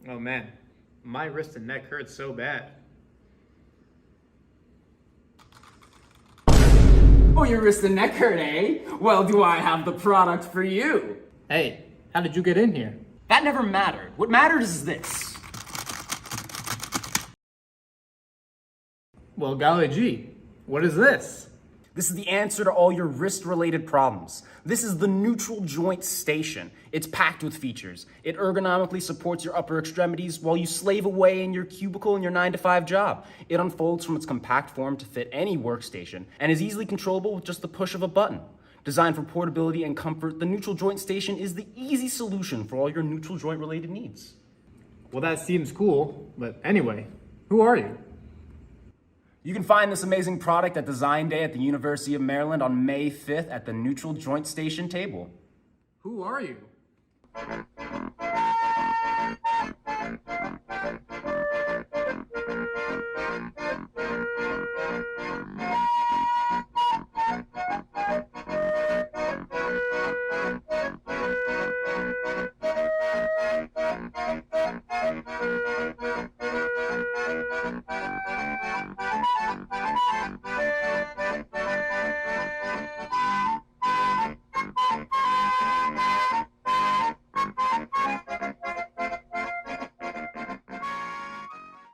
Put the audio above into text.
Oh man, my wrist and neck hurt so bad. Oh, your wrist and neck hurt, eh? Well, do I have the product for you? Hey, how did you get in here? That never mattered. What matters is this. Well, golly gee, what is this? This is the answer to all your wrist-related problems. This is the neutral joint station. It's packed with features. It ergonomically supports your upper extremities while you slave away in your cubicle in your 9-to-5 job. It unfolds from its compact form to fit any workstation and is easily controllable with just the push of a button. Designed for portability and comfort, the neutral joint station is the easy solution for all your neutral joint-related needs. Well, that seems cool, but anyway, who are you? You can find this amazing product at Design Day at the University of Maryland on May 5th at the Neutral Joint Station table. Who are you?